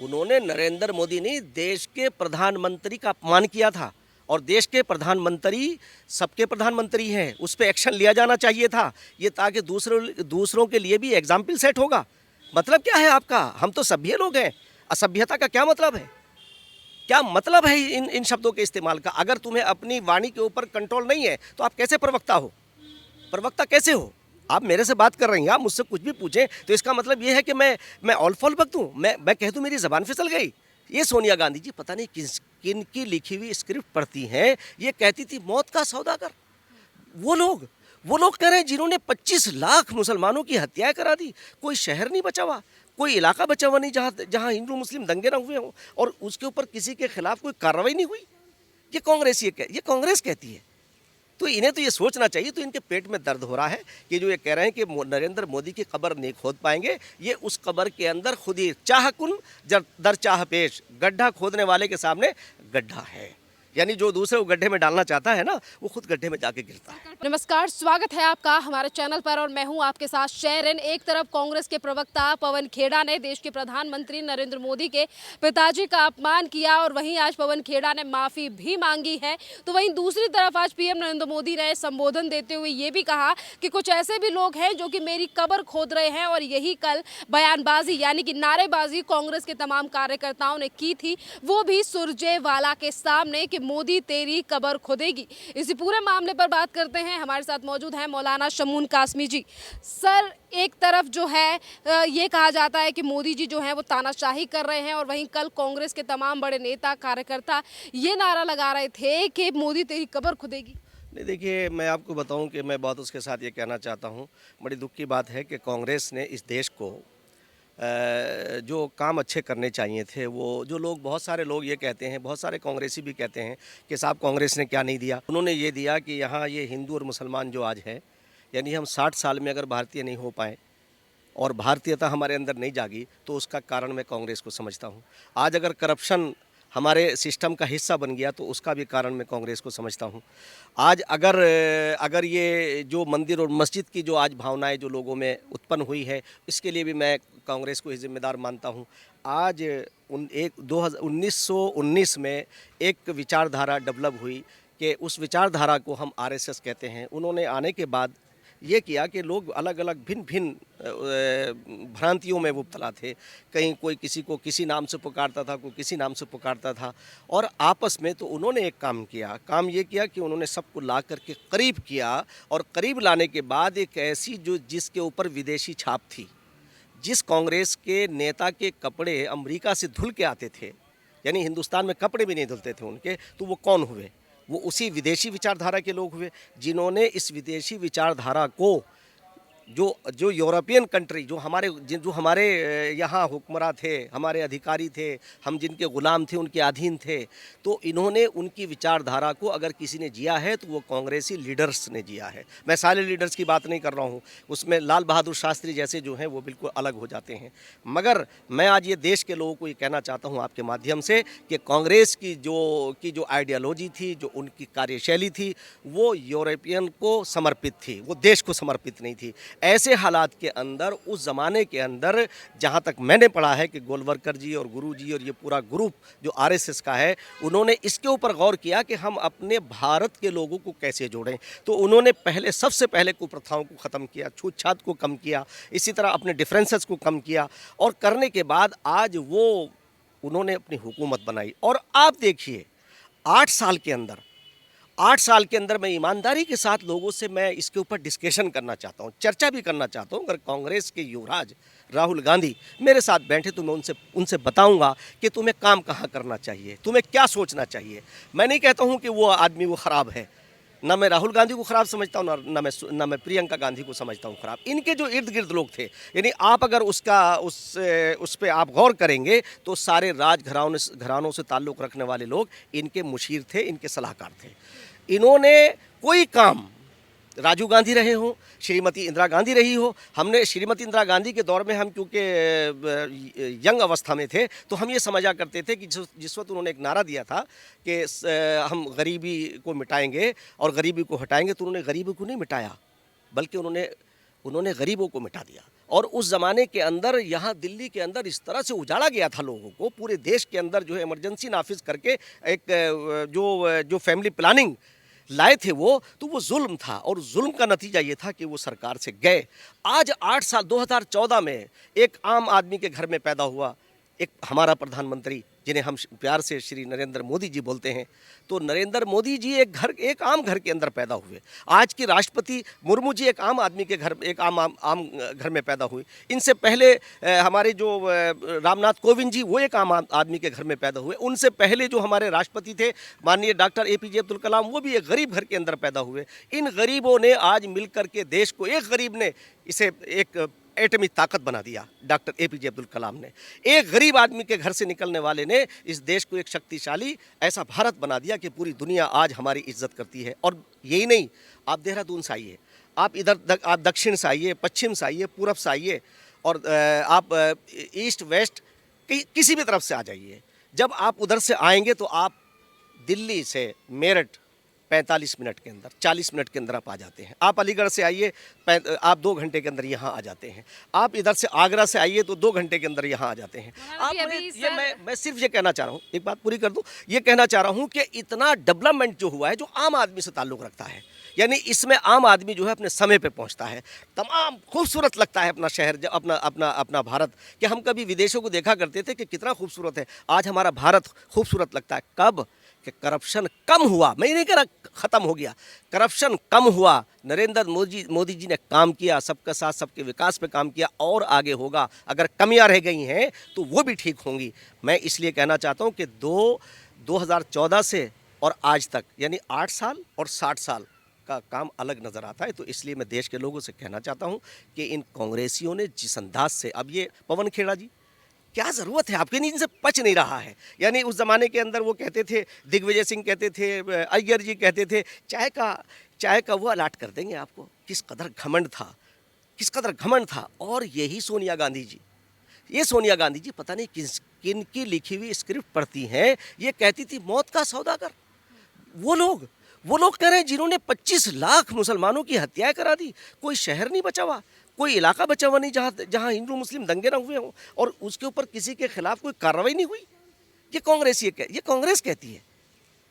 उन्होंने नरेंद्र मोदी ने देश के प्रधानमंत्री का अपमान किया था और देश के प्रधानमंत्री सबके प्रधानमंत्री हैं, उस पर एक्शन लिया जाना चाहिए था, ये ताकि दूसरों के लिए भी एग्जाम्पल सेट होगा। मतलब क्या है आपका? हम तो सभ्य लोग हैं, असभ्यता का क्या मतलब है? क्या मतलब है इन शब्दों के इस्तेमाल का? अगर तुम्हें अपनी वाणी के ऊपर कंट्रोल नहीं है तो आप कैसे प्रवक्ता हो? प्रवक्ता कैसे हो? आप मेरे से बात कर रही हैं, आप मुझसे कुछ भी पूछें तो इसका मतलब ये है कि मैं ऑल फॉल बक दूँ, मैं कह दूँ मेरी ज़बान फिसल गई। ये सोनिया गांधी जी पता नहीं किन की लिखी हुई स्क्रिप्ट पढ़ती हैं। ये कहती थी मौत का सौदागर। वो लोग कह रहे हैं जिन्होंने 25 लाख मुसलमानों की हत्याएं करा दी, कोई शहर नहीं बचा हुआ, कोई इलाका बचा हुआ नहीं जहाँ हिंदू मुस्लिम दंगे ना हुए हों, और उसके ऊपर किसी के खिलाफ कोई कार्रवाई नहीं हुई। ये कांग्रेस कहती है। तो इन्हें तो ये सोचना चाहिए, तो इनके पेट में दर्द हो रहा है कि जो ये कह रहे हैं कि नरेंद्र मोदी की कब्र नहीं खोद पाएंगे। ये उस कब्र के अंदर खुद ही चाह कुन दर चाह पेश, गड्ढा खोदने वाले के सामने गड्ढा है। यानी जो दूसरे को गड्ढे में डालना चाहता है ना, वो खुद गड्ढे में जाके गिरता है। नमस्कार, स्वागत है आपका हमारे चैनल पर और मैं हूं आपके साथ शेरन। एक तरफ कांग्रेस के प्रवक्ता पवन खेड़ा ने देश के प्रधानमंत्री नरेंद्र मोदी के पिताजी का अपमान किया और वहीं आज पवन खेड़ा ने माफी भी मांगी है। तो वहीं दूसरी तरफ आज पीएम नरेंद्र मोदी ने संबोधन देते हुए ये भी कहा कि कुछ ऐसे भी लोग हैं जो कि मेरी कब्र खोद रहे हैं, और यही कल बयानबाजी यानी कि नारेबाजी कांग्रेस के तमाम कार्यकर्ताओं ने की थी, वो भी सुरजेवाला के सामने कि मोदी तेरी कब्र खोदेगी। इसी पूरे मामले पर बात करते हैं। हमारे साथ मौजूद हैं मौलाना शमून कासमी जी। सर, एक तरफ जो है ये कहा जाता है कि मोदी जी जो हैं वो तानाशाही कर रहे हैं, और वहीं कल कांग्रेस के तमाम बड़े नेता कार्यकर्ता ये नारा लगा रहे थे कि मोदी तेरी कब्र खुदेगी। नहीं, देखिए, मैं आपको बताऊं कि मैं बहुत उसके साथ ये कहना चाहता हूं, बड़ी दुख की बात है कि कांग्रेस ने इस देश को जो काम अच्छे करने चाहिए थे, वो जो लोग, बहुत सारे लोग ये कहते हैं, बहुत सारे कांग्रेसी भी कहते हैं कि साहब कांग्रेस ने क्या नहीं दिया। उन्होंने ये दिया कि यहाँ ये हिंदू और मुसलमान जो आज है, यानी हम 60 साल में अगर भारतीय नहीं हो पाए और भारतीयता हमारे अंदर नहीं जागी, तो उसका कारण मैं कांग्रेस को समझता हूँ। आज अगर करप्शन हमारे सिस्टम का हिस्सा बन गया, तो उसका भी कारण मैं कांग्रेस को समझता हूँ। आज अगर ये जो मंदिर और मस्जिद की जो आज भावनाएं जो लोगों में उत्पन्न हुई है, इसके लिए भी मैं कांग्रेस को ही जिम्मेदार मानता हूँ। आज 1919 में एक विचारधारा डेवलप हुई कि उस विचारधारा को हम आरएसएस कहते हैं। उन्होंने आने के बाद ये किया कि लोग अलग अलग भिन्न भिन्न भ्रांतियों में मुब्तला थे। कहीं कोई किसी को किसी नाम से पुकारता था, कोई किसी नाम से पुकारता था, और आपस में तो उन्होंने एक काम ये किया कि उन्होंने सबको ला करके करीब किया, और करीब लाने के बाद एक ऐसी जिसके ऊपर विदेशी छाप थी, जिस कांग्रेस के नेता के कपड़े अमेरिका से धुल के आते थे, यानी हिंदुस्तान में कपड़े भी नहीं धुलते थे उनके, तो वो कौन हुए? वो उसी विदेशी विचारधारा के लोग हुए, जिन्होंने इस विदेशी विचारधारा को जो यूरोपियन कंट्री जो हमारे यहाँ हुक्मरान थे, हमारे अधिकारी थे, हम जिनके ग़ुलाम थे, उनके अधीन थे, तो इन्होंने उनकी विचारधारा को अगर किसी ने जिया है तो वो कांग्रेसी लीडर्स ने जिया है। मैं सारे लीडर्स की बात नहीं कर रहा हूँ, उसमें लाल बहादुर शास्त्री जैसे जो हैं वो बिल्कुल अलग हो जाते हैं। मगर मैं आज ये देश के लोगों को ये कहना चाहता हूँ आपके माध्यम से कि कांग्रेस की जो आइडियोलॉजी थी, जो उनकी कार्यशैली थी, वो यूरोपियन को समर्पित थी, वो देश को समर्पित नहीं थी। ऐसे हालात के अंदर, उस ज़माने के अंदर, जहाँ तक मैंने पढ़ा है कि गोलवरकर जी और गुरु जी और ये पूरा ग्रुप जो आरएसएस का है, उन्होंने इसके ऊपर गौर किया कि हम अपने भारत के लोगों को कैसे जोड़ें। तो उन्होंने सबसे पहले कुप्रथाओं को ख़त्म किया, छूतछात को कम किया, इसी तरह अपने डिफरेंसेस को कम किया, और करने के बाद आज उन्होंने अपनी हुकूमत बनाई। और आप देखिए, 8 साल के अंदर मैं ईमानदारी के साथ लोगों से मैं इसके ऊपर डिस्कशन करना चाहता हूँ, चर्चा भी करना चाहता हूँ। अगर कांग्रेस के युवराज राहुल गांधी मेरे साथ बैठे तो मैं उनसे बताऊंगा कि तुम्हें काम कहाँ करना चाहिए, तुम्हें क्या सोचना चाहिए। मैं नहीं कहता हूँ कि वो आदमी वो ख़राब है, ना मैं राहुल गांधी को ख़राब समझता हूँ, ना मैं प्रियंका गांधी को समझता हूँ ख़राब। इनके जो इर्द गिर्द लोग थे, यानी आप अगर उस पर आप गौर करेंगे तो सारे घरानों से ताल्लुक़ रखने वाले लोग इनके मुशीर थे, इनके सलाहकार थे। इन्होंने कोई काम, राजीव गांधी रहे हों, श्रीमती इंदिरा गांधी रही हो, हमने श्रीमती इंदिरा गांधी के दौर में हम क्योंकि यंग अवस्था में थे, तो हम ये समझा करते थे कि जिस वक्त उन्होंने एक नारा दिया था कि हम गरीबी को मिटाएंगे और गरीबी को हटाएंगे, तो उन्होंने गरीबी को नहीं मिटाया, बल्कि उन्होंने गरीबों को मिटा दिया। और उस ज़माने के अंदर यहाँ दिल्ली के अंदर इस तरह से उजाड़ा गया था लोगों को, पूरे देश के अंदर जो है इमरजेंसी नाफिज करके एक जो फैमिली प्लानिंग लाए थे तो वो जुल्म था, और जुल्म का नतीजा ये था कि वो सरकार से गए। आज 8 साल 2014 में एक आम आदमी के घर में पैदा हुआ एक हमारा प्रधानमंत्री, जिन्हें हम प्यार से श्री नरेंद्र मोदी जी बोलते हैं। तो नरेंद्र मोदी जी एक आम घर के अंदर पैदा हुए। आज की राष्ट्रपति मुर्मू जी एक आम आदमी के घर, एक आम घर में पैदा हुए। इनसे पहले हमारे जो रामनाथ कोविंद जी, वो एक आम आदमी के घर में पैदा हुए। उनसे पहले जो हमारे राष्ट्रपति थे माननीय डॉक्टर APJ अब्दुल कलाम, वो भी एक गरीब घर के अंदर पैदा हुए। इन गरीबों ने आज मिलकर के देश को, एक गरीब ने इसे एक एटमी ताकत बना दिया, डॉक्टर APJ अब्दुल कलाम ने। एक गरीब आदमी के घर से निकलने वाले ने इस देश को एक शक्तिशाली ऐसा भारत बना दिया कि पूरी दुनिया आज हमारी इज्जत करती है। और यही नहीं, आप देहरादून से आइए, आप दक्षिण से आइए, पश्चिम से आइए, पूरब से आइए, और आप ईस्ट वेस्ट किसी भी तरफ से आ जाइए। जब आप उधर से आएंगे तो आप दिल्ली से मेरठ 45 मिनट के अंदर, 40 मिनट के अंदर आप आ जाते हैं। आप अलीगढ़ से आइए, आप 2 घंटे के अंदर यहाँ आ जाते हैं। आप इधर से आगरा से आइए तो 2 घंटे के अंदर यहाँ आ जाते हैं। मैं सिर्फ ये कहना चाह रहा हूँ, एक बात पूरी कर दूँ, ये कहना चाह रहा हूँ कि इतना डेवलपमेंट जो हुआ है, जो आम आदमी से ताल्लुक़ रखता है, यानी इसमें आम आदमी जो है अपने समय पे पहुंचता है। तमाम खूबसूरत लगता है अपना शहर, अपना भारत, कि हम कभी विदेशों को देखा करते थे कि कितना खूबसूरत है। आज हमारा भारत खूबसूरत लगता है। कब कि करप्शन कम हुआ। मैं नहीं कह रहा ख़त्म हो गया, करप्शन कम हुआ। नरेंद्र मोदी जी ने काम किया, सबके साथ सबके विकास पे काम किया, और आगे होगा। अगर कमियां रह गई हैं तो वो भी ठीक होंगी। मैं इसलिए कहना चाहता हूं कि 2014 से और आज तक, यानी 8 साल और 60 साल का काम अलग नज़र आता है। तो इसलिए मैं देश के लोगों से कहना चाहता हूं कि इन कांग्रेसियों ने जिस अंदाज से, अब ये पवन खेड़ा जी, क्या ज़रूरत है आपके, नींद से पच नहीं रहा है। यानी उस ज़माने के अंदर वो कहते थे, दिग्विजय सिंह कहते थे, अय्यर जी कहते थे, चाय का वो अलाट कर देंगे आपको। किस कदर घमंड था, किस कदर घमंड था। और यही सोनिया गांधी जी, ये सोनिया गांधी जी पता नहीं किन की लिखी हुई स्क्रिप्ट पढ़ती हैं। ये कहती थी मौत का सौदागर। वो लोग कह रहे हैं जिन्होंने 25 लाख मुसलमानों की हत्याएं करा दी। कोई शहर नहीं बचा हुआ, कोई इलाका बचा हुआ नहीं जहाँ हिंदू मुस्लिम दंगे ना हुए हों, और उसके ऊपर किसी के खिलाफ कोई कार्रवाई नहीं हुई। ये कांग्रेस कहती है।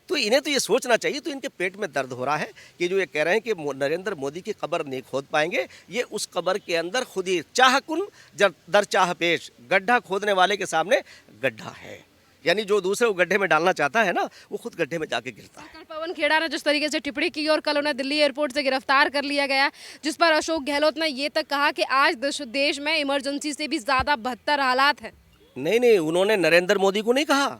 तो इन्हें तो ये सोचना चाहिए। तो इनके पेट में दर्द हो रहा है कि जो ये कह रहे हैं कि नरेंद्र मोदी की कब्र नहीं खोद पाएंगे। ये उस कब्र के अंदर खुद ही चाहकुन दर चाह पेश, गड्ढा खोदने वाले के सामने गड्ढा है। यानी जो दूसरे को गड्ढे में डालना चाहता है ना, वो खुद गड्ढे में जाके गिरता है। कल पवन खेड़ा ने जिस तरीके से टिप्पणी की और कल उन्हें दिल्ली एयरपोर्ट से गिरफ्तार कर लिया गया, जिस पर अशोक गहलोत ने ये तक कहा कि आज देश में इमरजेंसी से भी ज़्यादा बदतर हालात हैं। नहीं, उन्होंने नरेंद्र मोदी को नहीं कहा।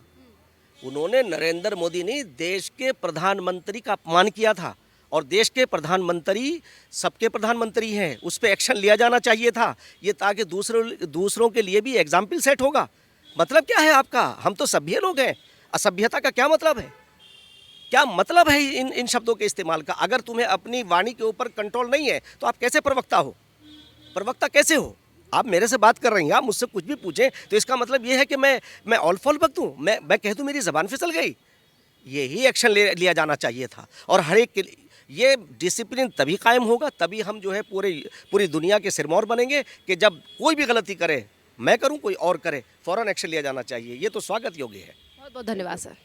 उन्होंने नरेंद्र मोदी ने देश के प्रधानमंत्री का अपमान किया था। और देश के प्रधानमंत्री सबके प्रधानमंत्री हैं, उस पर एक्शन लिया जाना चाहिए था। ये ताकि दूसरों के लिए भी एग्जाम्पल सेट होगा। मतलब क्या है आपका, हम तो सभ्य लोग हैं। असभ्यता का क्या मतलब है, क्या मतलब है इन शब्दों के इस्तेमाल का? अगर तुम्हें अपनी वाणी के ऊपर कंट्रोल नहीं है तो आप कैसे प्रवक्ता हो? प्रवक्ता कैसे हो? आप मेरे से बात कर रही हैं, आप मुझसे कुछ भी पूछें तो इसका मतलब ये है कि मैं ऑल फॉल बक दूँ, मैं कह दूँ मेरी ज़बान फिसल गई। यही एक्शन लिया जाना चाहिए था। और हर एक के लिए ये डिसिप्लिन तभी कायम होगा, तभी हम जो है पूरी दुनिया के सिरमौर बनेंगे कि जब कोई भी गलती करे, मैं करूं कोई और करे, फ़ौरन एक्शन लिया जाना चाहिए। ये तो स्वागत योग्य है। बहुत बहुत धन्यवाद सर।